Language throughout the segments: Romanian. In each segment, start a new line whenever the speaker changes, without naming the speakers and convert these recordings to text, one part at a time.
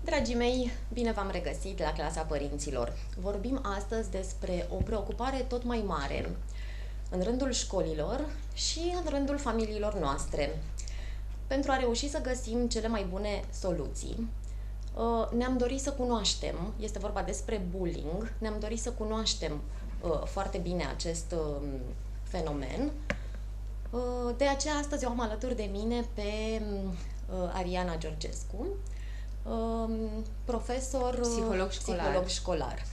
Dragii mei, bine v-am regăsit la clasa părinților. Vorbim astăzi despre o preocupare tot mai mare în rândul școlilor și în rândul familiilor noastre. Pentru a reuși să găsim cele mai bune soluții, ne-am dorit să cunoaștem, este vorba despre bullying, ne-am dorit să cunoaștem foarte bine acest fenomen. De aceea astăzi o am alături de mine pe Ariana Georgescu, profesor psiholog școlar.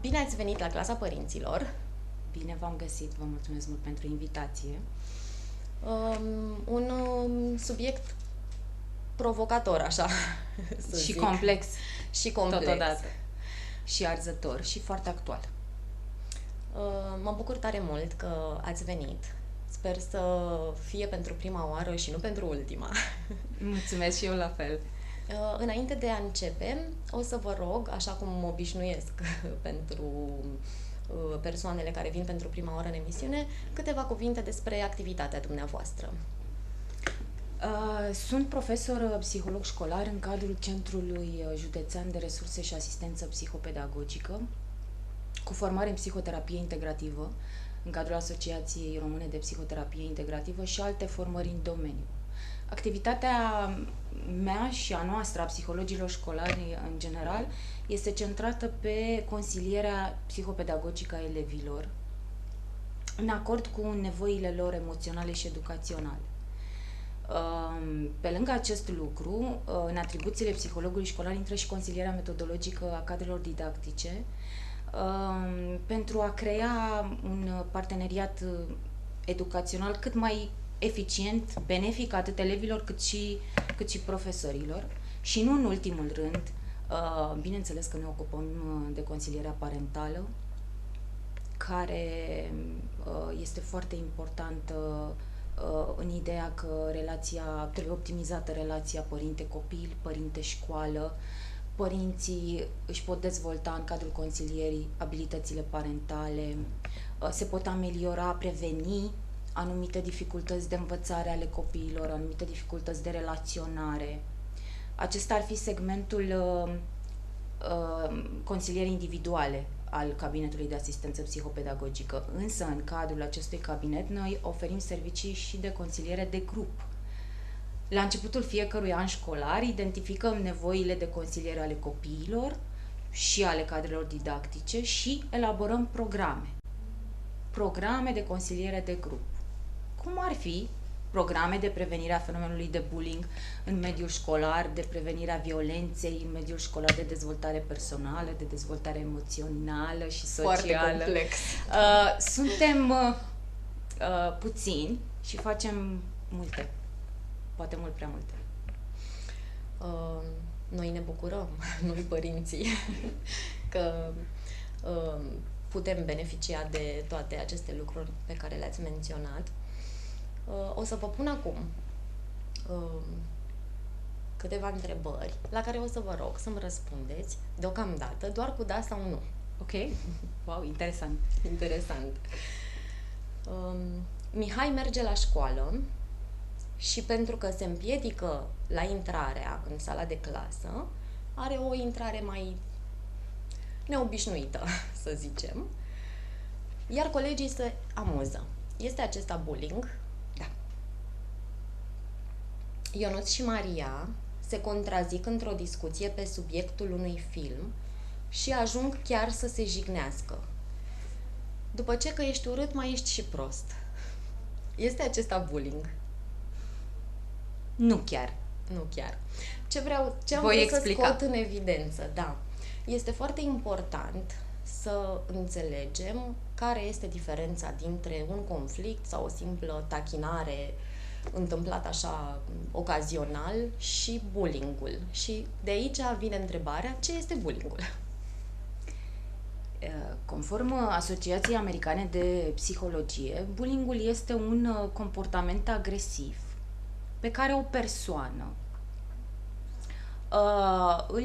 Bine ați venit la clasa părinților.
Bine v-am găsit, vă mulțumesc mult pentru invitație.
Un subiect provocator, așa să
și
zic.
complex.
Și complex.
Totodată. Și arzător și foarte actual.
Mă bucur tare mult că ați venit. Sper să fie pentru prima oară și nu pentru ultima.
Mulțumesc și eu la fel.
Înainte de a începe, o să vă rog, așa cum mă obișnuiesc pentru persoanele care vin pentru prima oară în emisiune, câteva cuvinte despre activitatea dumneavoastră.
Sunt profesor psiholog școlar în cadrul Centrului Județean de Resurse și Asistență Psihopedagogică, cu formare în psihoterapie integrativă, în cadrul Asociației Române de Psihoterapie Integrativă și alte formări în domeniu. Activitatea mea și a noastră, a psihologilor școlari în general, este centrată pe consilierea psihopedagogică a elevilor, în acord cu nevoile lor emoționale și educaționale. Pe lângă acest lucru, în atribuțiile psihologului școlar intră și consilierea metodologică a cadrelor didactice, pentru a crea un parteneriat educațional cât mai eficient, benefic atât elevilor cât și profesorilor. Și nu în ultimul rând, bineînțeles că ne ocupăm de consilierea parentală, care este foarte importantă în ideea că trebuie optimizată relația părinte-copil, părinte-școală. Părinții își pot dezvolta în cadrul consilierii abilitățile parentale, se pot ameliora, preveni anumite dificultăți de învățare ale copiilor, anumite dificultăți de relaționare. Acesta ar fi segmentul consilierii individuale al Cabinetului de Asistență Psihopedagogică. Însă, în cadrul acestui cabinet, noi oferim servicii și de consiliere de grup. La începutul fiecărui an școlar, identificăm nevoile de consiliere ale copiilor și ale cadrelor didactice și elaborăm programe de consiliere de grup. Cum ar fi programe de prevenire a fenomenului de bullying în mediul școlar, de prevenirea violenței în mediul școlar, de dezvoltare personală, de dezvoltare emoțională și socială.
Foarte complex.
Suntem puțini și facem multe. Poate mult prea multe.
Noi ne bucurăm, noi părinții, că putem beneficia de toate aceste lucruri pe care le-ați menționat. O să vă pun acum câteva întrebări la care o să vă rog să-mi răspundeți deocamdată doar cu da sau nu.
Ok? Wow, interesant.
Interesant. Mihai merge la școală și pentru că se împiedică la intrarea în sala de clasă, are o intrare mai neobișnuită, să zicem, iar colegii se amuză. Este acesta bullying?
Da.
Ionuț și Maria se contrazic într-o discuție pe subiectul unui film și ajung chiar să se jignească. După ce că ești urât, mai ești și prost. Este acesta bullying?
Nu chiar.
Nu chiar. Ce am
Voi
vrut să
explica.
scot în evidență, da. Este foarte important să înțelegem care este diferența dintre un conflict sau o simplă tachinare întâmplată așa ocazional și bullying-ul. Și de aici vine întrebarea, ce este bullying-ul?
Conform Asociației Americane de Psihologie, bullying-ul este un comportament agresiv pe care o persoană îl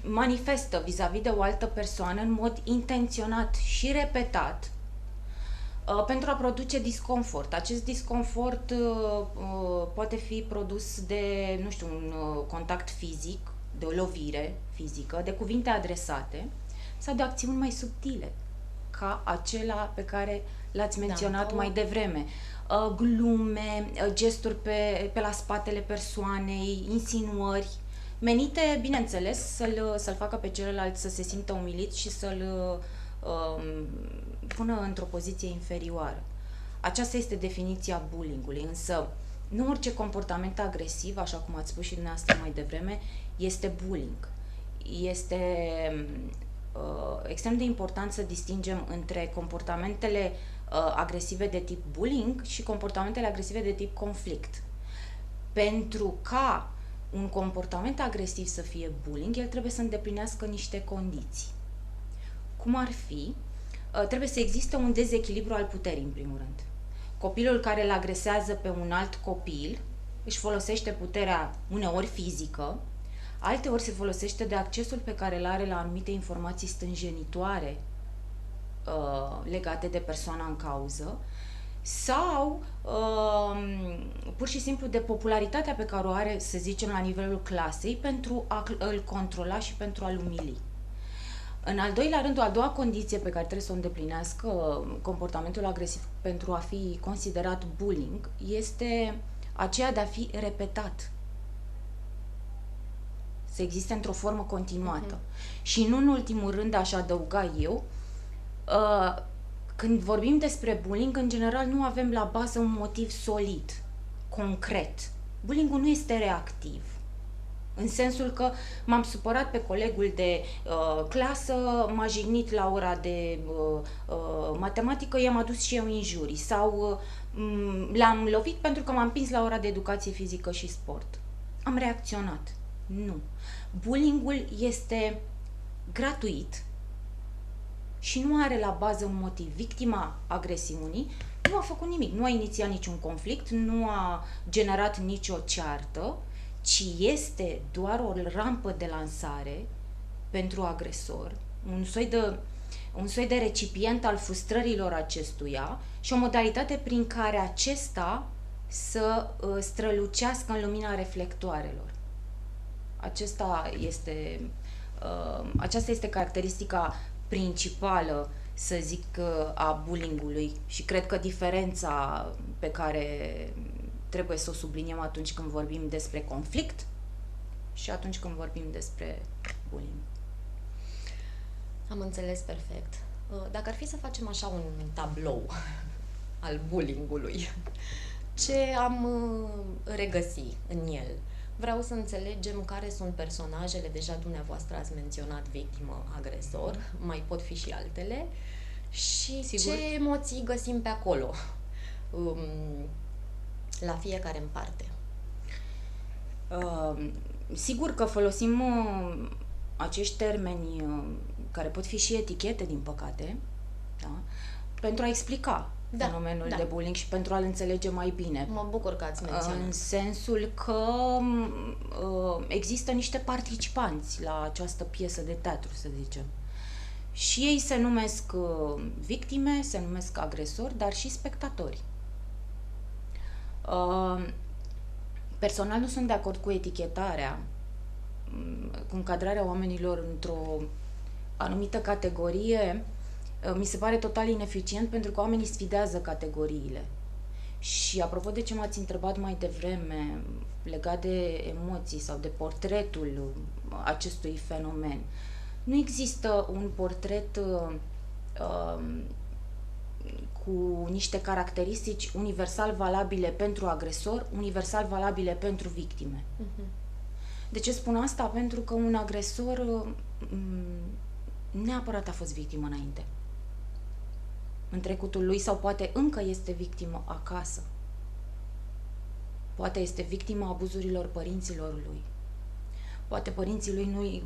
manifestă vis-a-vis de o altă persoană în mod intenționat și repetat, pentru a produce disconfort. Acest disconfort poate fi produs de, nu știu, un contact fizic, de o lovire fizică, de cuvinte adresate sau de acțiuni mai subtile, ca acela pe care l-ați menționat mai devreme. Glume, gesturi pe la spatele persoanei, insinuări, menite, bineînțeles, să-l facă pe celălalt să se simtă umilit și să-l pună într-o poziție inferioară. Aceasta este definiția bullying-ului, însă nu orice comportament agresiv, așa cum ați spus și dumneavoastră mai devreme, este bullying. Este extrem de important să distingem între comportamentele agresive de tip bullying și comportamentele agresive de tip conflict. Pentru ca un comportament agresiv să fie bullying, el trebuie să îndeplinească niște condiții. Cum ar fi? Trebuie să existe un dezechilibru al puterii, în primul rând. Copilul care îl agresează pe un alt copil își folosește puterea uneori fizică, alteori se folosește de accesul pe care îl are la anumite informații stânjenitoare legate de persoana în cauză sau pur și simplu de popularitatea pe care o are, să zicem, la nivelul clasei pentru a îl controla și pentru a-l umili. În al doilea rând, o a doua condiție pe care trebuie să o îndeplinească comportamentul agresiv pentru a fi considerat bullying este aceea de a fi repetat. Să existe într-o formă continuată. Și nu în ultimul rând, aș adăuga eu, când vorbim despre bullying, în general nu avem la bază un motiv solid, concret. Bullying-ul nu este reactiv. În sensul că m-am supărat pe colegul de clasă, m-a jignit la ora de matematică, i-am adus și eu injurii sau l-am lovit pentru că m-am împins la ora de educație fizică și sport. Am reacționat. Nu. Bullying-ul este gratuit și nu are la bază un motiv. Victima agresiunii nu a făcut nimic, nu a inițiat niciun conflict, nu a generat nicio ceartă, ci este doar o rampă de lansare pentru agresor, un soi de recipient al frustrărilor acestuia și o modalitate prin care acesta să strălucească în lumina reflectoarelor. Aceasta este caracteristica principală, să zic, a bullying-ului și cred că diferența pe care trebuie să o subliniem atunci când vorbim despre conflict și atunci când vorbim despre bullying.
Am înțeles perfect. Dacă ar fi să facem așa un tablou al bullying-ului, ce am regăsit în el? Vreau să înțelegem care sunt personajele, deja dumneavoastră ați menționat victimă, agresor, mai pot fi și altele, și sigur, ce emoții găsim pe acolo, la fiecare în parte.
Sigur că folosim acești termeni, care pot fi și etichete, din păcate, da? Pentru a explica fenomenul de bullying și pentru a-l înțelege mai bine.
Mă bucur că ați menționat.
În sensul că există niște participanți la această piesă de teatru, să zicem. Și ei se numesc victime, se numesc agresori, dar și spectatori. Personal nu sunt de acord cu etichetarea, cu încadrarea oamenilor într-o anumită categorie. Mi se pare total ineficient pentru că oamenii sfidează categoriile. Și apropo de ce m-ați întrebat mai devreme legat de emoții sau de portretul acestui fenomen, nu există un portret cu niște caracteristici universal valabile pentru agresor, universal valabile pentru victime. De ce spun asta? Pentru că un agresor neapărat a fost victimă înainte, în trecutul lui, sau poate încă este victimă acasă. Poate este victima abuzurilor părinților lui. Poate părinții lui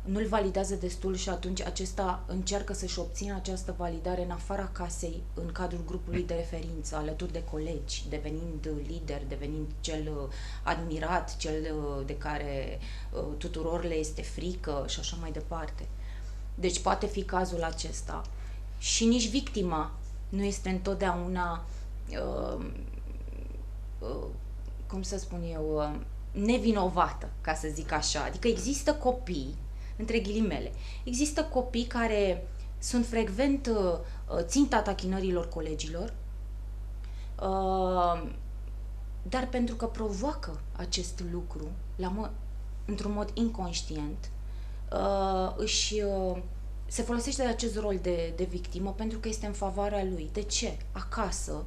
nu-l validează destul și atunci acesta încearcă să-și obțină această validare în afara casei, în cadrul grupului de referință, alături de colegi, devenind lider, devenind cel admirat, cel de care tuturor le este frică și așa mai departe. Deci poate fi cazul acesta. Și nici victima nu este întotdeauna, cum să spun eu, nevinovată, ca să zic așa. Adică există copii, între ghilimele, există copii care sunt frecvent ținta tachinărilor colegilor, dar pentru că provoacă acest lucru într-un mod inconștient, se folosește de acest rol de victimă pentru că este în favoarea lui. De ce? Acasă,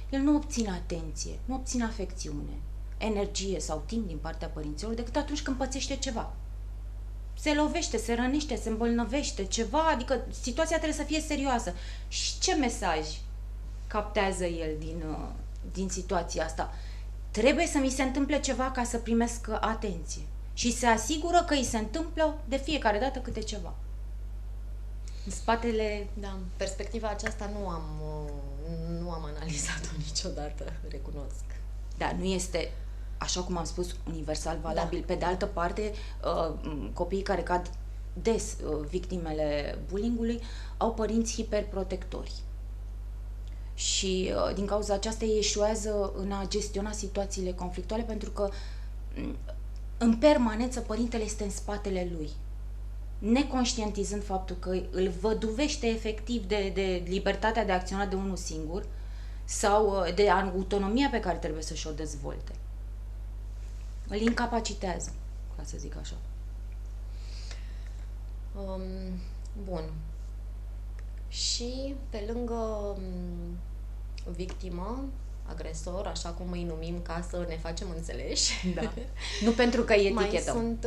el nu obține atenție, nu obține afecțiune, energie sau timp din partea părinților decât atunci când pățește ceva. Se lovește, se rănește, se îmbolnăvește, ceva, adică situația trebuie să fie serioasă. Și ce mesaj captează el din situația asta? Trebuie să mi se întâmple ceva ca să primesc atenție. Și se asigură că îi se întâmplă de fiecare dată câte ceva. În spatele...
Da, perspectiva aceasta nu am analizat-o niciodată, recunosc.
Da, nu este, așa cum am spus, universal valabil. Da. Pe de altă parte, copiii care cad des victimele bullying-ului au părinți hiperprotectori. Și din cauza aceasta ei eșuează în a gestiona situațiile conflictuale pentru că în permanență părintele este în spatele lui, neconștientizând faptul că îl văduvește efectiv de libertatea de a acționa de unul singur sau de autonomia pe care trebuie să-și o dezvolte. Îl incapacitează, ca să zic așa.
Bun. Și pe lângă victimă, agresor, așa cum îi numim ca să ne facem înțeleși.
Da. Nu pentru că îi etichetăm.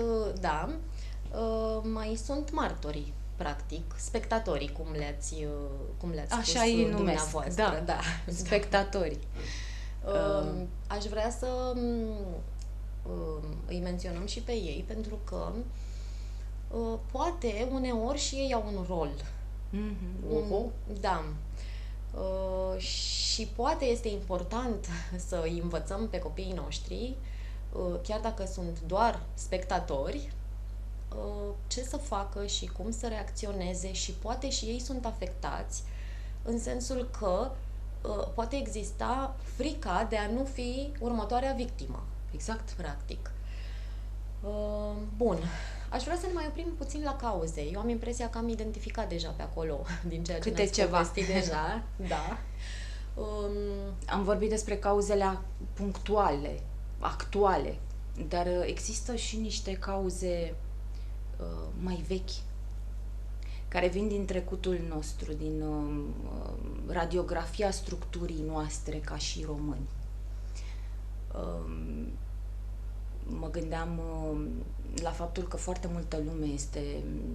Mai sunt martorii, practic, spectatorii, cum le-ați
așa
spus
îi
dumneavoastră.
Da. Spectatorii.
Aș vrea să îi menționăm și pe ei, pentru că poate uneori și ei au un rol. Da. Și poate este important să îi învățăm pe copiii noștri, chiar dacă sunt doar spectatori, ce să facă și cum să reacționeze, și poate și ei sunt afectați în sensul că poate exista frica de a nu fi următoarea victimă.
Exact.
Practic. Bun. Aș vrea să ne mai oprim puțin la cauze. Eu am impresia că am identificat deja pe acolo din ceea ce ne-ați povestit deja. Da.
Am vorbit despre cauzele punctuale, actuale, dar există și niște cauze mai vechi, care vin din trecutul nostru, din radiografia structurii noastre ca și români. Mă gândeam la faptul că foarte multă lume este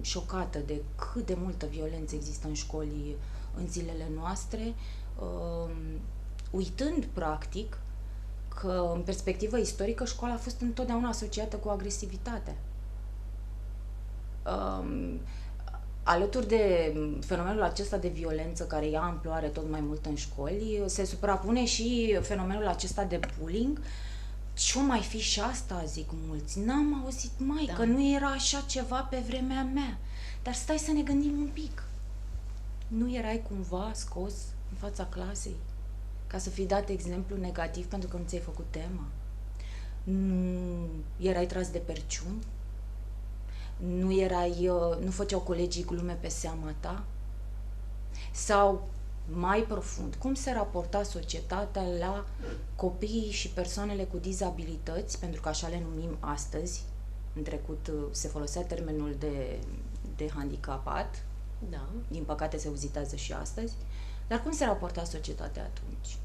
șocată de cât de multă violență există în școli în zilele noastre, uitând, practic, că, în perspectivă istorică, școala a fost întotdeauna asociată cu agresivitatea. Alături de fenomenul acesta de violență care ia amploare tot mai mult în școli, se suprapune și fenomenul acesta de bullying. Ce-o mai fi și asta, zic mulți. N-am auzit, că nu era așa ceva pe vremea mea. Dar stai să ne gândim un pic. Nu erai cumva scos în fața clasei ca să fii dat exemplu negativ pentru că nu ți-ai făcut tema? Nu erai tras de perciuni? Nu făceau colegii glume pe seama ta? Sau, mai profund, cum se raporta societatea la copiii și persoanele cu dizabilități, pentru că așa le numim astăzi, în trecut se folosea termenul de handicapat,
da. Din
păcate se uzitează și astăzi, dar cum se raporta societatea atunci?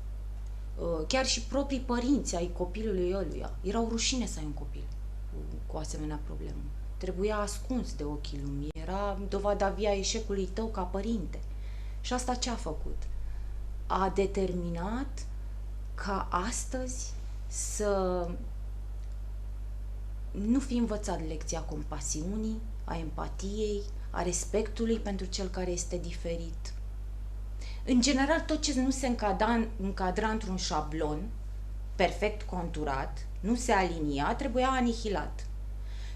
Chiar și proprii părinți ai copilului ăluia erau rușine să ai un copil cu asemenea problemă. Trebuia ascuns de ochii lumii, era dovada via eșecului tău ca părinte. Și asta ce a făcut? A determinat ca astăzi să nu fi învățat lecția compasiunii, a empatiei, a respectului pentru cel care este diferit. În general, tot ce nu se încadra într-un șablon perfect conturat, nu se alinia, trebuia anihilat.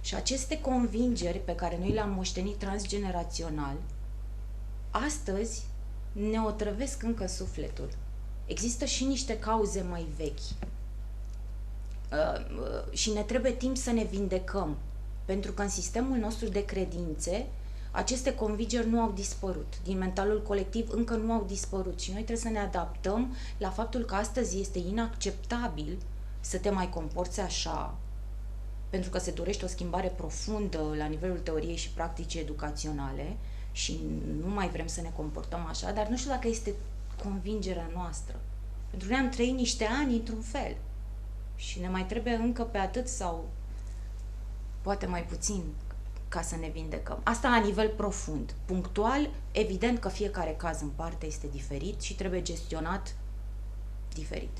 Și aceste convingeri pe care noi le-am moștenit transgenerațional, astăzi ne otrăvesc încă sufletul. Există și niște cauze mai vechi. Și ne trebuie timp să ne vindecăm. Pentru că în sistemul nostru de credințe, aceste convingeri nu au dispărut. Din mentalul colectiv încă nu au dispărut. Și noi trebuie să ne adaptăm la faptul că astăzi este inacceptabil să te mai comporți așa, pentru că se dorește o schimbare profundă la nivelul teoriei și practicii educaționale și nu mai vrem să ne comportăm așa, dar nu știu dacă este convingerea noastră. Pentru că noi am trăit niște ani într-un fel și ne mai trebuie încă pe atât sau poate mai puțin ca să ne vindecăm. Asta la nivel profund. Punctual, evident că fiecare caz în parte este diferit și trebuie gestionat diferit.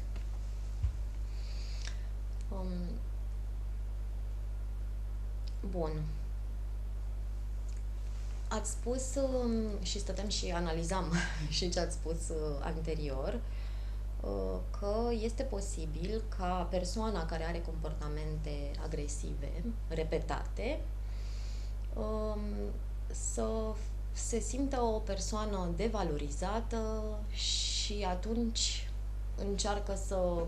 Bun. Ați spus și stăteam și analizam și ce ați spus anterior, că este posibil ca persoana care are comportamente agresive, repetate, să se simtă o persoană devalorizată și atunci încearcă să,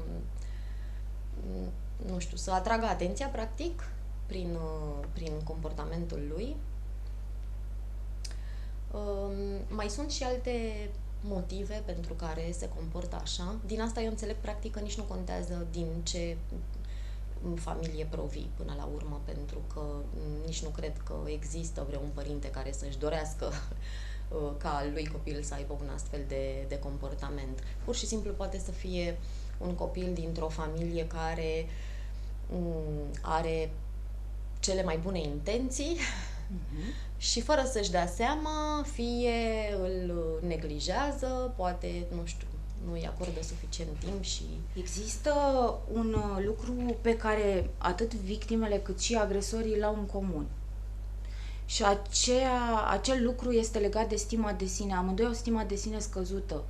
nu știu, să atragă atenția, practic, prin comportamentul lui. Mai sunt și alte motive pentru care se comportă așa. Din asta eu înțeleg, practic, că nici nu contează din ce familie provii până la urmă, pentru că nici nu cred că există vreun părinte care să-și dorească ca al lui copil să aibă un astfel de comportament. Pur și simplu poate să fie un copil dintr-o familie care are cele mai bune intenții și fără să-și dea seama, fie îl neglijează, poate, nu știu, nu îi acordă suficient timp și...
Există un lucru pe care atât victimele cât și agresorii l-au în comun. Și acel lucru este legat de stima de sine. Amândoi au stima de sine scăzută.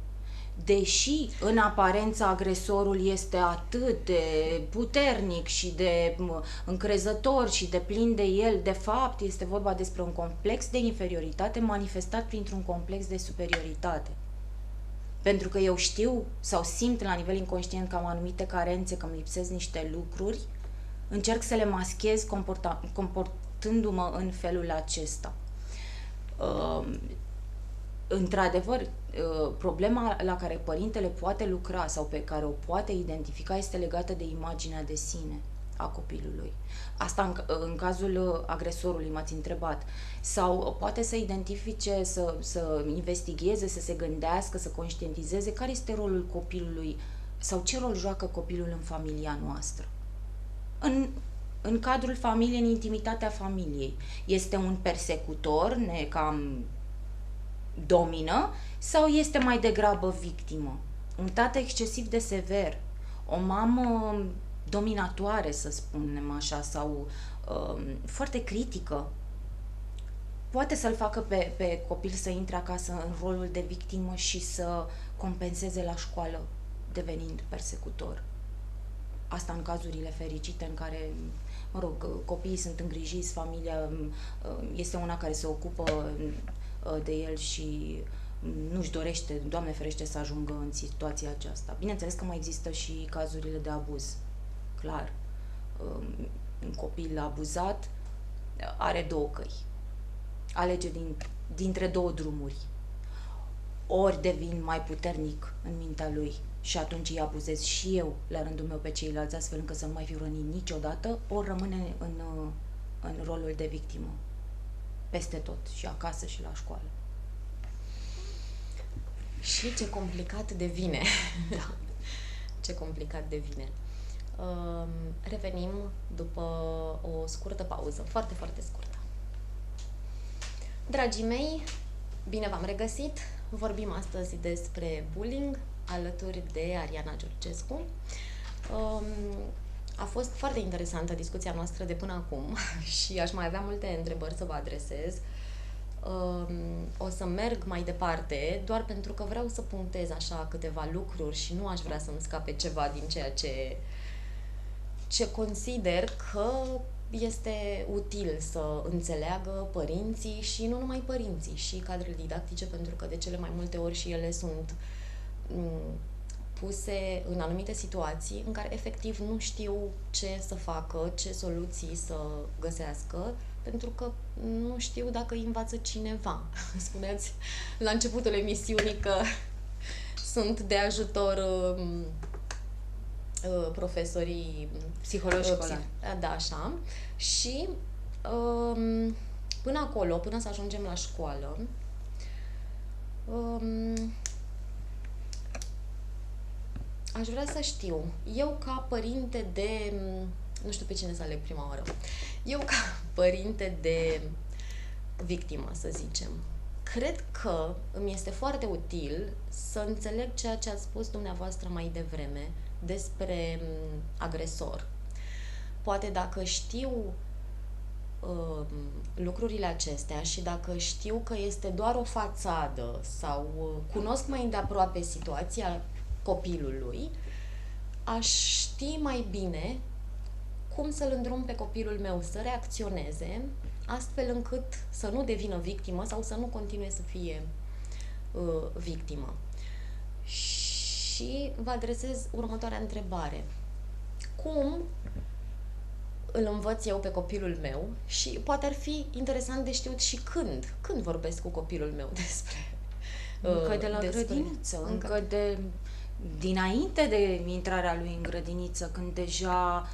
Deși în aparență agresorul este atât de puternic și de încrezător și de plin de el, de fapt este vorba despre un complex de inferioritate manifestat printr-un complex de superioritate. Pentru că eu știu sau simt la nivel inconștient că am anumite carențe, că îmi lipsesc niște lucruri, încerc să le maschez comportându-mă în felul acesta. Într-adevăr, problema la care părintele poate lucra sau pe care o poate identifica este legată de imaginea de sine a copilului. Asta în cazul agresorului, m-ați întrebat. Sau poate să identifice, să investigheze, să se gândească, să conștientizeze care este rolul copilului sau ce rol joacă copilul în familia noastră. În cadrul familiei, în intimitatea familiei. Este un persecutor, ne cam domină, sau este mai degrabă victimă? Un tată excesiv de sever, o mamă dominatoare, să spunem așa, sau foarte critică, poate să-l facă pe copil să intre acasă în rolul de victimă și să compenseze la școală, devenind persecutor. Asta în cazurile fericite în care, mă rog, copiii sunt îngrijiți, familia este una care se ocupă de el și nu-și dorește, Doamne ferește, să ajungă în situația aceasta. Bineînțeles că mai există și cazurile de abuz. Clar, un copil abuzat are două căi. Alege dintre două drumuri. Ori devin mai puternic în mintea lui și atunci îi abuzez și eu la rândul meu pe ceilalți, astfel încât să nu mai fiu rănit niciodată, ori rămâne în rolul de victimă. Peste tot, și acasă și la școală.
Și ce complicat devine. Da. Ce complicat devine. Revenim după o scurtă pauză, foarte, foarte scurtă. Dragii mei, bine v-am regăsit. Vorbim astăzi despre bullying alături de Ariana Georgescu. A fost foarte interesantă discuția noastră de până acum și aș mai avea multe întrebări să vă adresez. O să merg mai departe doar pentru că vreau să punctez așa câteva lucruri și nu aș vrea să-mi scape ceva din ceea ce consider că este util să înțeleagă părinții și nu numai părinții, și cadrele didactice, pentru că de cele mai multe ori și ele sunt puse în anumite situații în care efectiv nu știu ce să facă, ce soluții să găsească, pentru că nu știu dacă îi învață cineva. Spuneați la începutul emisiunii că sunt de ajutor profesorii,
psihologi școlari.
Da, așa. Și până acolo, până să ajungem la școală, aș vrea să știu, eu ca părinte de... Nu știu pe cine să aleg prima oară. Eu ca părinte de victimă, să zicem, cred că îmi este foarte util să înțeleg ceea ce ați spus dumneavoastră mai devreme despre agresor. Poate dacă știu lucrurile acestea și dacă știu că este doar o fațadă sau cunosc mai îndeaproape situația copilului, aș ști mai bine cum să-l îndrum pe copilul meu să reacționeze, astfel încât să nu devină victimă sau să nu continue să fie victimă. Și vă adresez următoarea întrebare. Cum îl învăț eu pe copilul meu și poate ar fi interesant de știut și când vorbesc cu copilul meu despre...
Încă de la grădiniță, încă dinainte de intrarea lui în grădiniță, când deja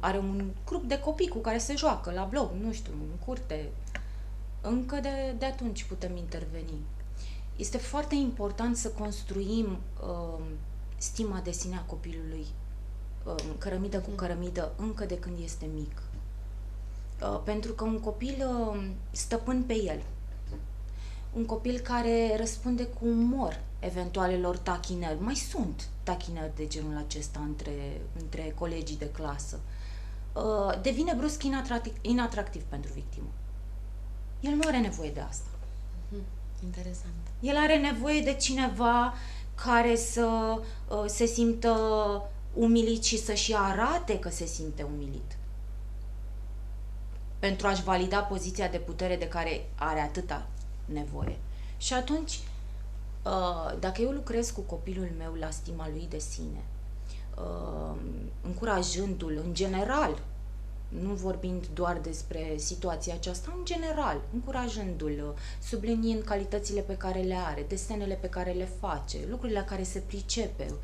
are un grup de copii cu care se joacă la bloc, nu știu, în curte. Încă de atunci putem interveni. Este foarte important să construim stima de sine a copilului, cărămidă cu cărămidă, încă de când este mic. Pentru că un copil stăpân pe el, un copil care răspunde cu umor eventualelor tachinări. Mai sunt tachinări de genul acesta între colegii de clasă. Devine brusc inatractiv pentru victimă. El nu are nevoie de asta.
Interesant.
El are nevoie de cineva care să se simtă umilit și să-și arate că se simte umilit. Pentru a-și valida poziția de putere de care are atâta nevoie. Și atunci, dacă eu lucrez cu copilul meu la stima lui de sine, încurajându-l în general, nu vorbind doar despre situația aceasta, în general, încurajându-l, subliniind calitățile pe care le are, desenele pe care le face, lucrurile la care se pricepe,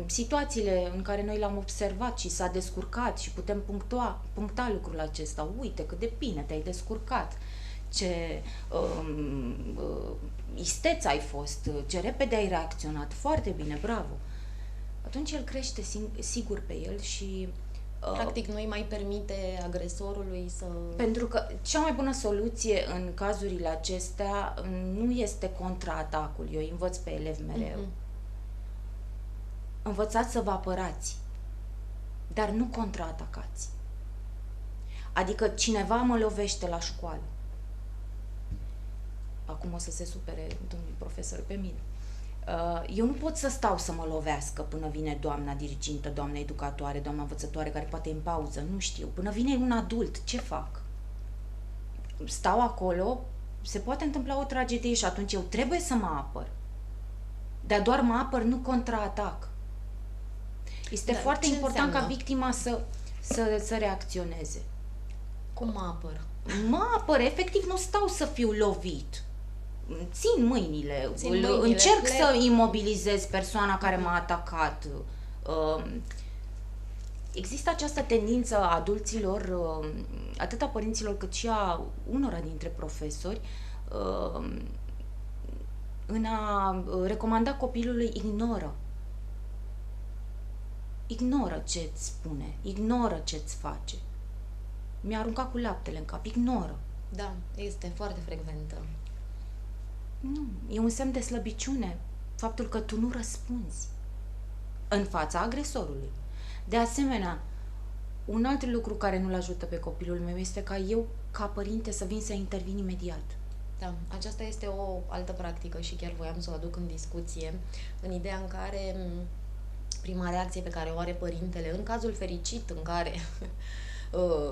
situațiile în care noi l-am observat și s-a descurcat și putem puncta lucrul acesta. Uite cât de bine te-ai descurcat, ce isteț ai fost, ce repede ai reacționat, foarte bine, bravo. Atunci el crește sigur pe el și
practic nu îi mai permite agresorului să...
Pentru că cea mai bună soluție în cazurile acestea nu este contraatacul. Eu îi învăț pe elevi mereu. Învățați să vă apărați, dar nu contraatacați. Adică cineva mă lovește la școală. Acum o să se supere domnul profesor pe mine. Eu nu pot să stau să mă lovească până vine doamna dirigintă, doamna educatoare, doamna învățătoare care poate e în pauză, nu știu. Până vine un adult, ce fac? Stau acolo, se poate întâmpla o tragedie și atunci eu trebuie să mă apăr. Dar doar mă apăr, nu contraatac. Este foarte important ca victima să reacționeze.
Cum mă apăr?
Mă apăr, efectiv nu stau să fiu lovit. Țin mâinile, încerc să imobilizez persoana care m-a atacat. Există această tendință a adulților, atât a părinților cât și a unora dintre profesori, în a recomanda copilului ignoră. Ignoră ce îți spune, ignoră ce îți face. Mi-a aruncat cu laptele în cap, ignoră.
Da, este foarte frecventă.
Nu, e un semn de slăbiciune faptul că tu nu răspunzi în fața agresorului. De asemenea, un alt lucru care nu-l ajută pe copilul meu este ca eu, ca părinte, să vin să intervin imediat.
Da, aceasta este o altă practică și chiar voiam să o aduc în discuție, în ideea în care prima reacție pe care o are părintele, în cazul fericit în care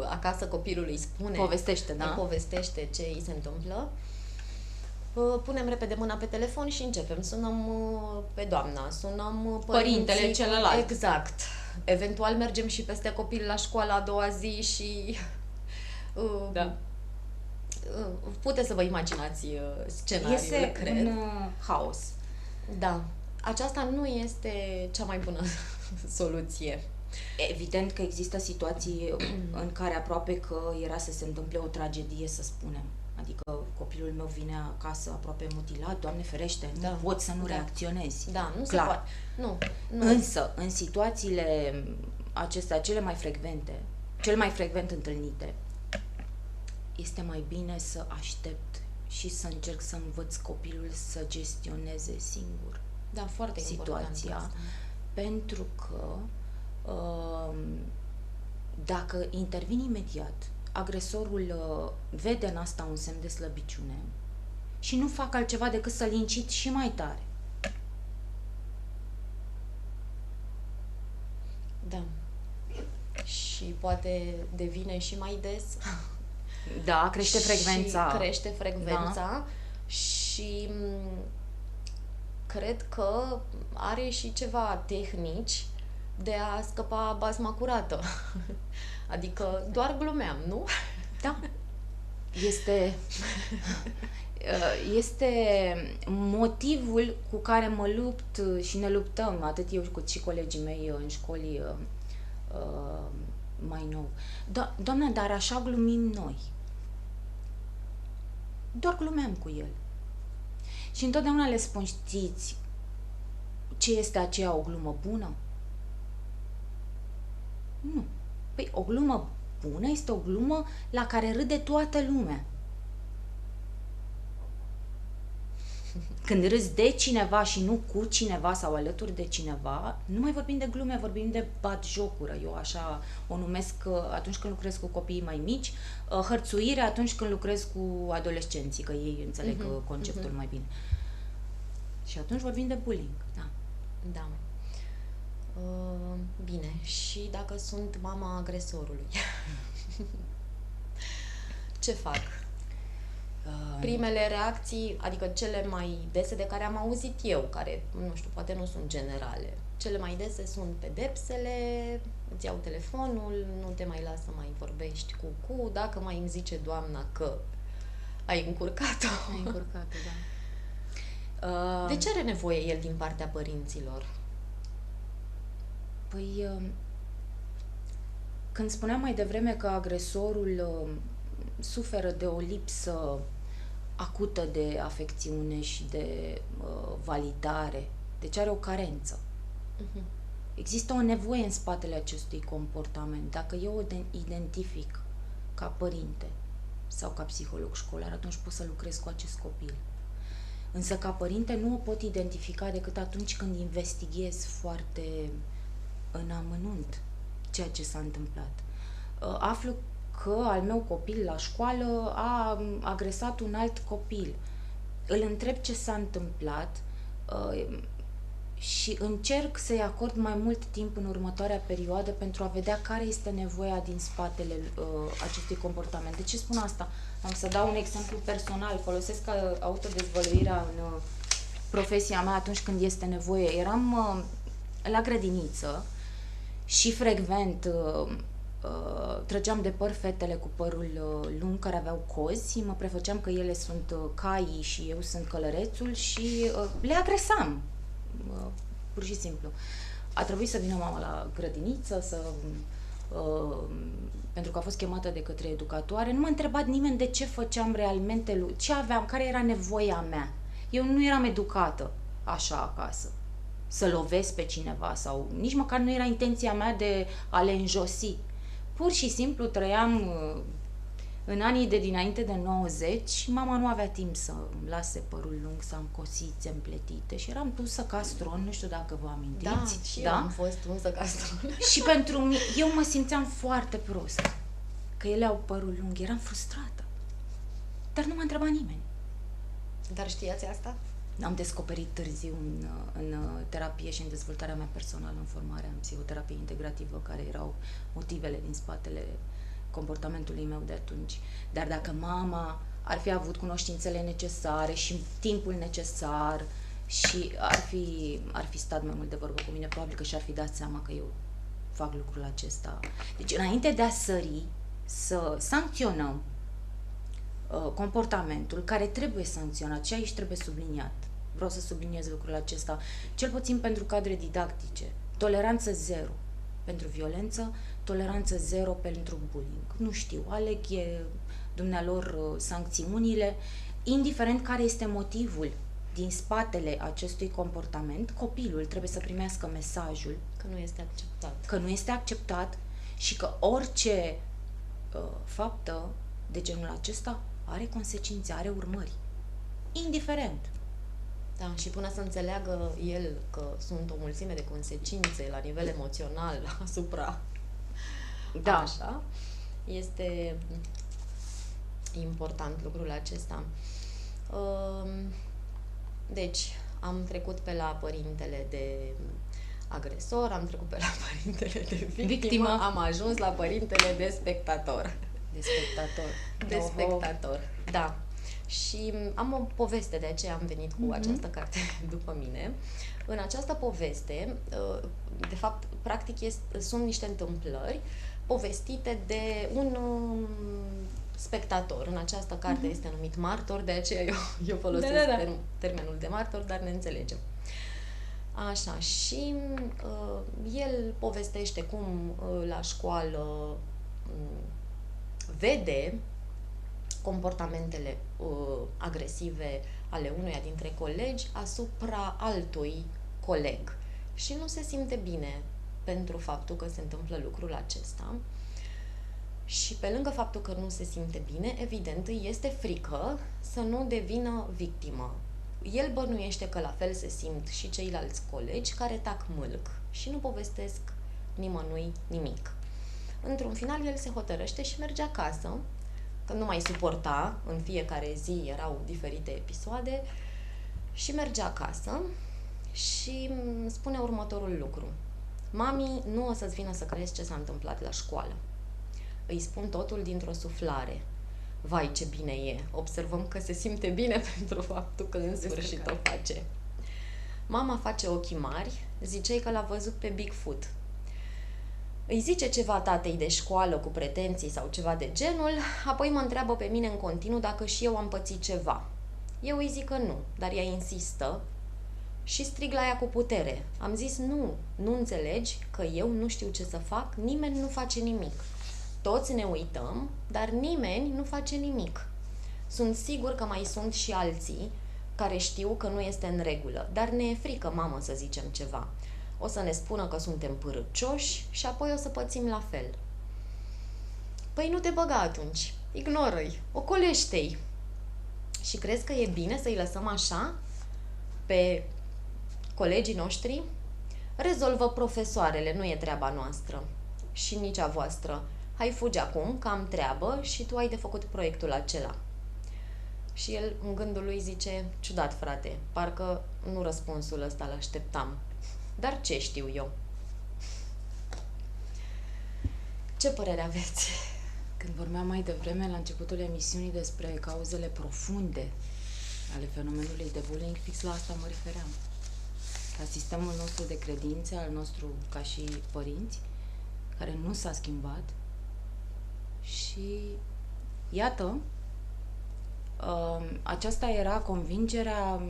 acasă copilul îi spune,
povestește, da?
îi povestește ce îi se întâmplă. Punem repede mâna pe telefon și începem. Sunăm pe doamna, sunăm
părintele celălalt.
Exact. Eventual mergem și peste copil la școală a doua zi și...
Da.
Puteți să vă imaginați scenariul,
Este
cred.
un haos.
Da. Aceasta nu este cea mai bună soluție.
Evident că există situații în care aproape că era să se întâmple o tragedie, să spunem. Adică copilul meu vine acasă aproape mutilat, Doamne ferește, nu pot să nu reacționezi.
Da, nu
clar.
se poate. Nu.
Însă, în situațiile acestea cel mai frecvent întâlnite, este mai bine să aștept și să încerc să învăț copilul să gestioneze singur
foarte
situația. Pentru că dacă intervin imediat, agresorul vede în asta un semn de slăbiciune și nu fac altceva decât să-l incit și mai tare.
Da. Și poate devine și mai des.
Da, crește frecvența.
Și crește frecvența și cred că are și ceva tehnici de a scăpa basma curată. Adică doar glumeam, nu?
Da. Este motivul cu care mă lupt și ne luptăm, atât eu cât și colegii mei în școli mai nou. Doamne, dar așa glumim noi. Doar glumeam cu el. Și întotdeauna le spun, știți ce este aceea o glumă bună? Nu. Păi o glumă bună este o glumă la care râde toată lumea. Când râzi de cineva și nu cu cineva sau alături de cineva, nu mai vorbim de glume, vorbim de batjocură. Eu așa o numesc atunci când lucrez cu copiii mai mici, hărțuire atunci când lucrez cu adolescenții, că ei înțeleg conceptul mai bine. Și atunci vorbim de bullying, da.
Da. Bine, și dacă sunt mama agresorului, ce fac? Primele reacții, adică cele mai dese de care am auzit eu, care, nu știu, poate nu sunt generale, cele mai dese sunt pedepsele, îți iau telefonul, nu te mai las să mai vorbești cu, dacă mai îmi zice doamna că ai încurcat-o.
Ai încurcat-o, da.
De ce are nevoie el din partea părinților?
Păi, când spuneam mai devreme că agresorul suferă de o lipsă acută de afecțiune și de validare, deci are o carență. Există o nevoie în spatele acestui comportament. Dacă eu o identific ca părinte sau ca psiholog școlar, atunci pot să lucrez cu acest copil. Însă ca părinte nu o pot identifica decât atunci când investighez foarte în amănunt ceea ce s-a întâmplat. Aflu că al meu copil la școală a agresat un alt copil. Îl întreb ce s-a întâmplat și încerc să-i acord mai mult timp în următoarea perioadă pentru a vedea care este nevoia din spatele acestui comportament. De ce spun asta? Am să dau un exemplu personal. Folosesc autodezvăluirea în profesia mea atunci când este nevoie. Eram la grădiniță și frecvent trăgeam de păr fetele cu părul lung care aveau cozi, mă prefăceam că ele sunt caii și eu sunt călărețul și le agresam, pur și simplu. A trebuit să vină mama la grădiniță, pentru că a fost chemată de către educatoare. Nu m-a întrebat nimeni de ce făceam realmente, ce aveam, care era nevoia mea. Eu nu eram educată așa acasă, să lovesc pe cineva sau nici măcar nu era intenția mea de a le înjosi. Pur și simplu trăiam în anii de dinainte de 90, mama nu avea timp să îmi lase părul lung, să am cosițe împletite și eram pusă castron, nu știu dacă vă amintiți.
Da, și eu am fost pusă castron.
Și pentru mine, eu mă simțeam foarte prost că ele au părul lung, eram frustrată. Dar nu m-a întrebat nimeni.
Dar știați asta?
Am descoperit târziu în terapie și în dezvoltarea mea personală, în formarea în psihoterapie integrativă, care erau motivele din spatele comportamentului meu de atunci. Dar dacă mama ar fi avut cunoștințele necesare și timpul necesar și ar fi stat mai mult de vorbă cu mine, probabil că și-ar fi dat seama că eu fac lucrul acesta. Deci, înainte de a sări, să sancționăm comportamentul care trebuie sancționat și aici trebuie subliniat. Vreau să subliniez lucrul acesta, cel puțin pentru cadre didactice. Toleranță zero pentru violență, toleranță zero pentru bullying. Nu știu, aleg dumnealor sancțiunile, indiferent care este motivul din spatele acestui comportament, copilul trebuie să primească mesajul
Că nu este acceptat.
Că nu este acceptat și că orice faptă de genul acesta are consecințe, are urmări. Indiferent.
Da, și până să înțeleagă el că sunt o mulțime de consecințe la nivel emoțional asupra
Da.
așa, este important lucrul acesta. Deci, am trecut pe la părintele de agresor, am trecut pe la părintele de victimă, am ajuns la părintele de spectator.
De spectator.
De spectator, da. Și am o poveste, de aceea am venit cu această carte după mine. În această poveste, de fapt, practic sunt niște întâmplări povestite de un spectator. În această carte este numit martor, de aceea eu folosesc termenul de martor, dar ne înțelegem. Așa, și el povestește cum la școală vede comportamentele agresive ale unuia dintre colegi asupra altui coleg și nu se simte bine pentru faptul că se întâmplă lucrul acesta. Și pe lângă faptul că nu se simte bine, evident, îi este frică să nu devină victimă. El bănuiește că la fel se simt și ceilalți colegi care tac mâlc și nu povestesc nimănui nimic. Într-un final, el se hotărăște și merge acasă, că nu mai suporta, în fiecare zi erau diferite episoade, și merge acasă și spune următorul lucru. Mami, nu o să-ți vină să crezi ce s-a întâmplat la școală. Îi spun totul dintr-o suflare. Vai, ce bine e! Observăm că se simte bine pentru faptul că în sfârșit o face. Mama face ochii mari, zicei că l-a văzut pe Bigfoot. Îi zice ceva tatei de școală cu pretenții sau ceva de genul, apoi mă întreabă pe mine în continuu dacă și eu am pățit ceva. Eu îi zic că nu, dar ea insistă și strig la ea cu putere. Am zis nu înțelegi că eu nu știu ce să fac, nimeni nu face nimic. Toți ne uităm, dar nimeni nu face nimic. Sunt sigur că mai sunt și alții care știu că nu este în regulă, dar ne e frică, mamă, să zicem ceva. O să ne spună că suntem pârâcioși și apoi o să pățim la fel. Păi nu te băga atunci, ignoră-i, ocolește-i. Și crezi că e bine să-i lăsăm așa pe colegii noștri? Rezolvă profesoarele, nu e treaba noastră și nici a voastră. Hai, fugi acum, că am treabă și tu ai de făcut proiectul acela. Și el, în gândul lui, zice, ciudat, frate, parcă nu răspunsul ăsta l-așteptam. Dar ce știu eu? Ce părere aveți?
Când vorbeam mai devreme, la începutul emisiunii, despre cauzele profunde ale fenomenului de bullying, fix la asta mă refeream. La sistemul nostru de credințe, al nostru ca și părinți, care nu s-a schimbat. Și iată, aceasta era convingerea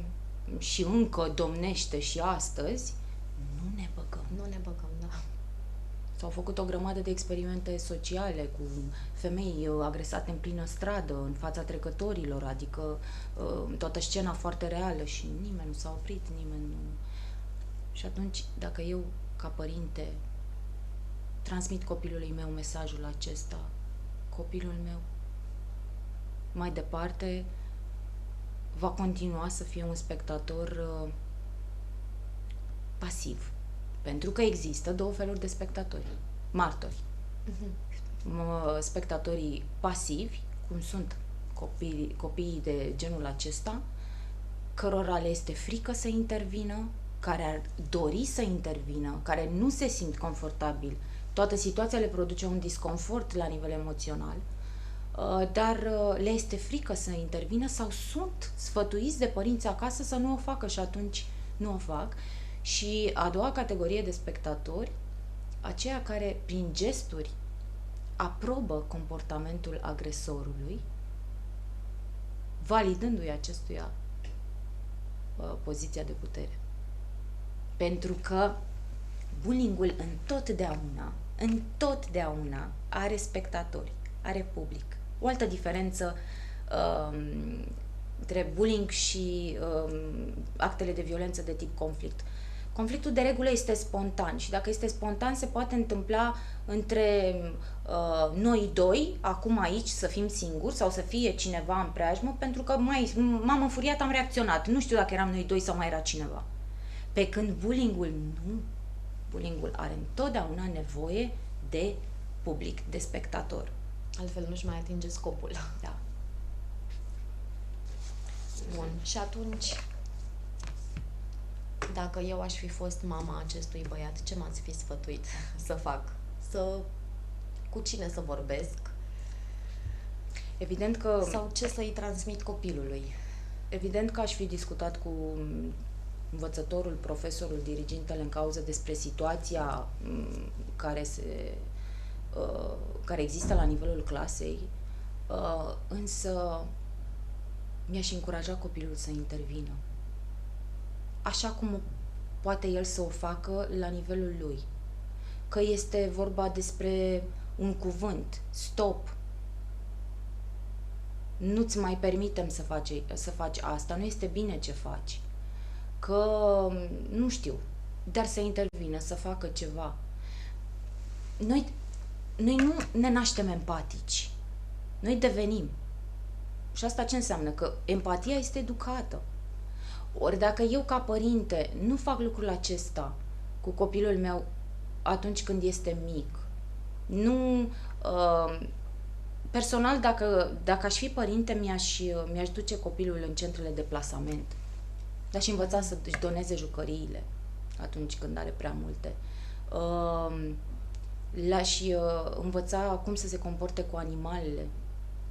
și încă domnește și astăzi. Nu ne băgăm.
Nu ne băgăm, da.
S-au făcut o grămadă de experimente sociale cu femei agresate în plină stradă, în fața trecătorilor, adică toată scena foarte reală și nimeni nu s-a oprit, nimeni nu... Și atunci, dacă eu, ca părinte, transmit copilului meu mesajul acesta, copilul meu mai departe va continua să fie un spectator pasiv. Pentru că există două feluri de spectatori. Martori. Spectatorii pasivi, cum sunt copiii de genul acesta, cărora le este frică să intervină, care ar dori să intervină, care nu se simt confortabil Toată situația le produce un disconfort la nivel emoțional, dar le este frică să intervină sau sunt sfătuiți de părinți acasă să nu o facă și atunci nu o fac. Și a doua categorie de spectatori, aceia care prin gesturi aprobă comportamentul agresorului, validându-i acestuia poziția de putere. Pentru că bullying-ul întotdeauna are spectatori, are public. O altă diferență între bullying și actele de violență de tip conflict. Conflictul de regulă este spontan și dacă este spontan se poate întâmpla între noi doi, acum aici, să fim singuri sau să fie cineva în preajmă, pentru că m-am înfuriat, am reacționat. Nu știu dacă eram noi doi sau mai era cineva. Pe când bullying-ul nu. Bullying-ul are întotdeauna nevoie de public, de spectator.
Altfel nu-și mai atinge scopul.
Da.
Bun. Și atunci, dacă eu aș fi fost mama acestui băiat, ce m-ați fi sfătuit să fac? Cu cine să vorbesc?
Evident că...
Sau ce să-i transmit copilului?
Evident că aș fi discutat cu învățătorul, profesorul, dirigintele în cauză despre situația care există la nivelul clasei, însă mi-aș încuraja copilul să intervină. Așa cum poate el să o facă la nivelul lui. Că este vorba despre un cuvânt, stop, nu-ți mai permitem să faci asta, nu este bine ce faci. Că, nu știu, dar să intervină, să facă ceva. Noi nu ne naștem empatici. Noi devenim. Și asta ce înseamnă? Că empatia este educată. Ori dacă eu ca părinte nu fac lucrul acesta cu copilul meu atunci când este mic, personal, dacă aș fi părinte, mi-aș duce copilul în centrele de plasament. L-aș învăța să își doneze jucăriile atunci când are prea multe. L-aș învăța cum să se comporte cu animalele.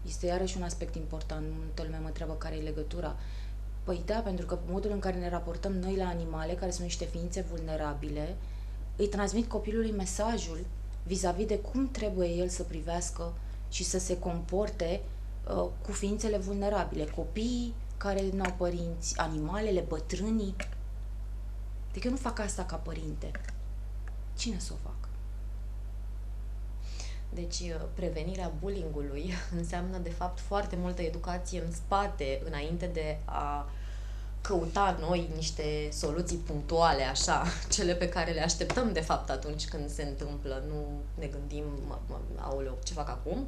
Este iarăși un aspect important. Multă lume mă întreabă care e legătura. Păi da, pentru că modul în care ne raportăm noi la animale, care sunt niște ființe vulnerabile, îi transmit copilului mesajul vis-a-vis de cum trebuie el să privească și să se comporte cu ființele vulnerabile. Copiii care nu au părinți, animalele, bătrânii. Deci eu nu fac asta ca părinte. Cine să o facă?
Deci, prevenirea bullying-ului înseamnă, de fapt, foarte multă educație în spate, înainte de a căuta noi niște soluții punctuale, așa, cele pe care le așteptăm, de fapt, atunci când se întâmplă. Nu ne gândim, aoleu, ce fac acum?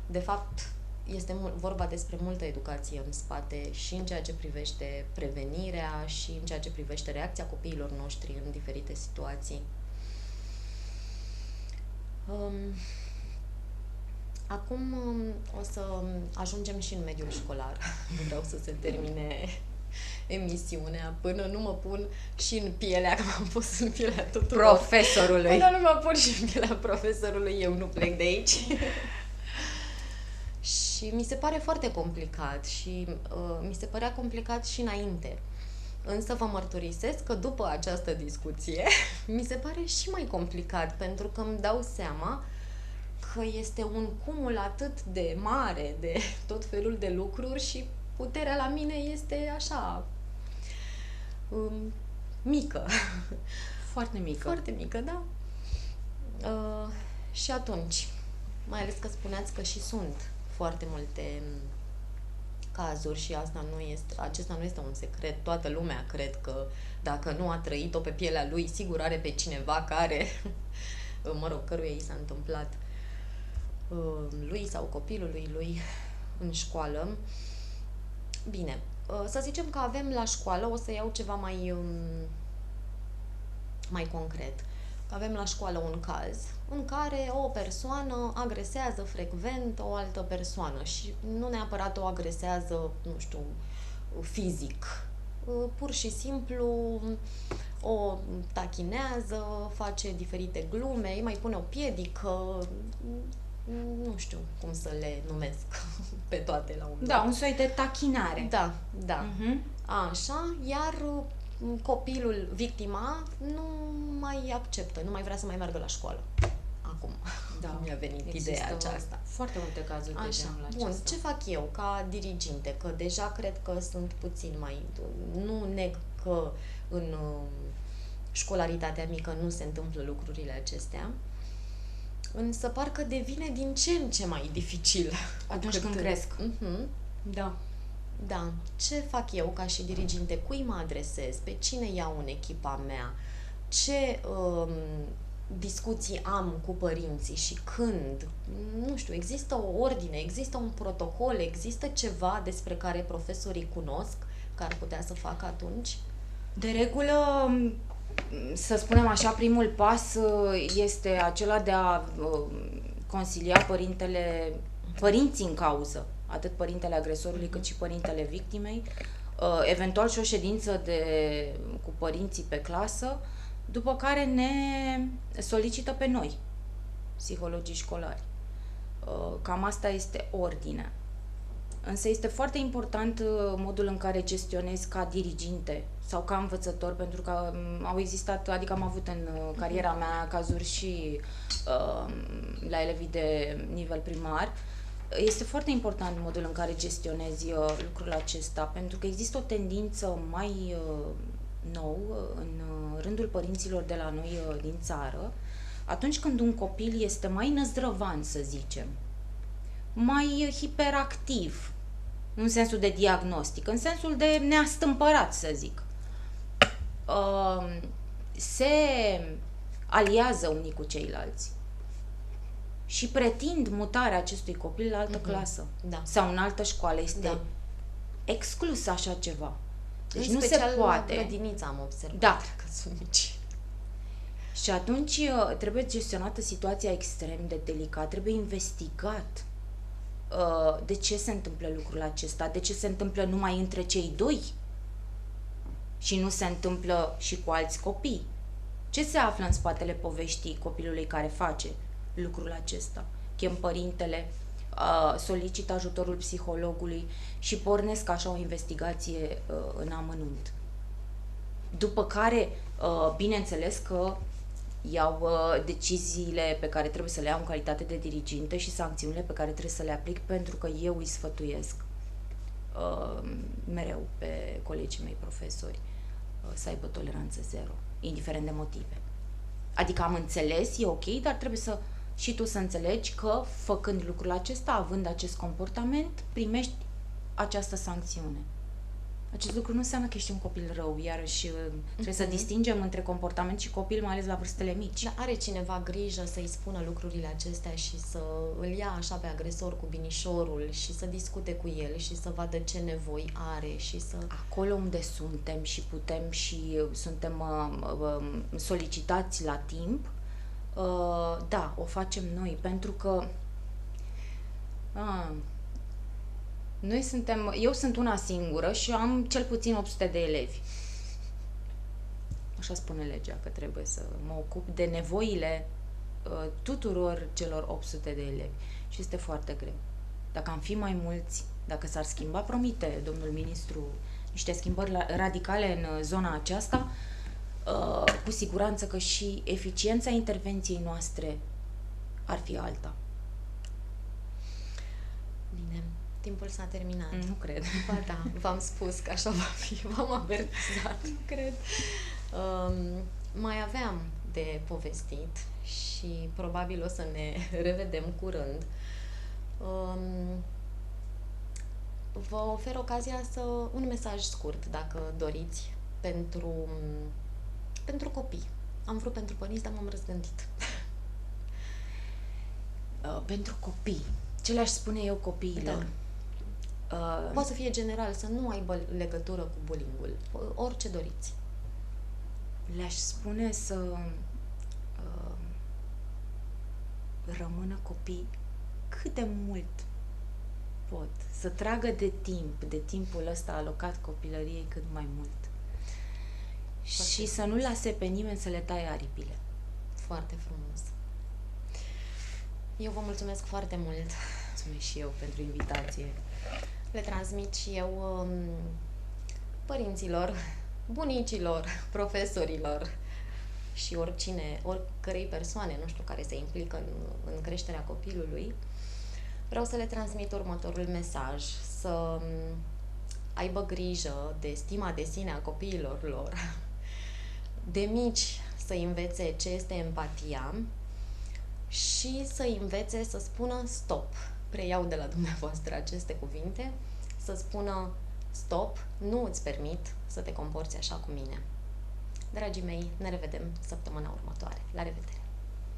De fapt, este vorba despre multă educație în spate și în ceea ce privește prevenirea și în ceea ce privește reacția copiilor noștri în diferite situații. Acum o să ajungem și în mediul școlar. Vreau să se termine emisiunea până nu mă pun și în pielea, că m-am pus în pielea tuturor.
Profesorului.
Până nu mă pun și în pielea profesorului, eu nu plec de aici. Și mi se pare foarte complicat și mi se părea complicat și înainte. Însă vă mărturisesc că după această discuție mi se pare și mai complicat, pentru că îmi dau seama că este un cumul atât de mare de tot felul de lucruri și puterea la mine este așa mică.
Foarte mică.
Foarte mică, da. Și atunci, mai ales că spuneați că și sunt foarte multe cazuri și acesta nu este un secret. Toată lumea cred că dacă nu a trăit-o pe pielea lui, sigur are pe cineva care, căruia i s-a întâmplat lui sau copilului lui în școală. Bine, să zicem că avem la școală, o să iau ceva mai concret. Avem la școală un caz în care o persoană agresează frecvent o altă persoană și nu neapărat o agresează, nu știu, fizic. Pur și simplu o tachinează, face diferite glume, îi mai pune o piedică, nu știu cum să le numesc pe toate la un
Da,
dat.
un soi de tachinare.
Da, da.
Mhm.
Așa, iar copilul, victima, nu mai acceptă, nu mai vrea să mai meargă la școală. Acum mi-a venit ideea aceasta.
Foarte multe cazuri de
Așa,
genul
bun,
acesta.
ce fac eu ca diriginte? Că deja cred că sunt puțin mai... Nu neg că în școlaritatea mică nu se întâmplă lucrurile acestea, însă parcă devine din ce în ce mai dificil.
Atunci când cresc. Da.
Da. Ce fac eu ca și diriginte? Cui mă adresez? Pe cine iau în echipa mea? Ce discuții am cu părinții și când? Nu știu, există o ordine, există un protocol, există ceva despre care profesorii cunosc, care ar putea să facă atunci?
De regulă, să spunem așa, primul pas este acela de a consilia părinții în cauză, atât părintele agresorului cât și părintele victimei, eventual și o ședință cu părinții pe clasă, după care ne solicită pe noi, psihologii școlari. Cam asta este ordinea. Însă este foarte important modul în care gestionezi ca diriginte sau ca învățător, pentru că au existat, adică am avut în cariera mea cazuri și la elevii de nivel primar. Este foarte important modul în care gestionezi lucrul acesta, pentru că există o tendință mai nou în rândul părinților de la noi din țară, atunci când un copil este mai năzdrăvan, să zicem, mai hiperactiv, în sensul de diagnostic, în sensul de neastâmpărat, să zic, se aliază unii cu ceilalți și pretind mutarea acestui copil la altă clasă sau în altă școală. Este exclus așa ceva. Deci
în
nu se poate.
La grădiniță am observat că sunt mici.
Și atunci trebuie gestionată situația extrem de delicat, trebuie investigat de ce se întâmplă lucrul acesta, de ce se întâmplă numai între cei doi și nu se întâmplă și cu alți copii. Ce se află în spatele poveștii copilului care face lucrul acesta? Chem părintele, solicit ajutorul psihologului și pornesc așa o investigație în amănunt. După care, bineînțeles că iau deciziile pe care trebuie să le iau în calitate de diriginte și sancțiunile pe care trebuie să le aplic, pentru că eu îi sfătuiesc mereu pe colegii mei profesori să aibă toleranță zero, indiferent de motive. Adică am înțeles, e ok, dar trebuie și tu să înțelegi că, făcând lucrul acesta, având acest comportament, primești această sancțiune. Acest lucru nu înseamnă că ești un copil rău, iarăși trebuie să distingem între comportament și copil, mai ales la vârstele mici.
Dar are cineva grijă să-i spună lucrurile acestea și să îl ia așa pe agresor cu binișorul și să discute cu el și să vadă ce nevoi are și să...
Acolo unde suntem și putem și suntem solicitați la timp, da, o facem noi, pentru că eu sunt una singură și am cel puțin 800 de elevi. Așa spune legea, că trebuie să mă ocup de nevoile tuturor celor 800 de elevi. Și este foarte greu. Dacă am fi mai mulți, dacă s-ar schimba, promite domnul ministru niște schimbări radicale în zona aceasta, cu siguranță că și eficiența intervenției noastre ar fi alta.
Bine. Timpul s-a terminat.
Nu cred.
Ba da, v-am spus că așa va fi, v-am avertizat.
Nu cred.
Mai aveam de povestit și probabil o să ne revedem curând. Vă ofer ocazia un mesaj scurt, dacă doriți, pentru copii. Am vrut pentru părinți, dar m-am răzgândit.
Pentru copii. Ce le-aș spune eu copiilor?
Da. Poate să fie general, să nu aibă legătură cu bullying-ul. Orice doriți.
Le-aș spune să rămână copii cât de mult pot. Să tragă de timpul ăsta alocat copilăriei cât mai mult. și să nu lase pe nimeni să le taie aripile.
Foarte frumos. Eu vă mulțumesc foarte mult.
Mulțumesc și eu pentru invitație.
Le transmit și eu părinților, bunicilor, profesorilor și oricărei persoane, nu știu, care se implică în creșterea copilului. Vreau să le transmit următorul mesaj: să aibă grijă de stima de sine a copiilor lor, de mici să învețe ce este empatia și să învețe să spună stop. Preiau de la dumneavoastră aceste cuvinte, să spună stop, nu îți permit să te comporți așa cu mine. Dragii mei, ne revedem săptămâna următoare. La revedere!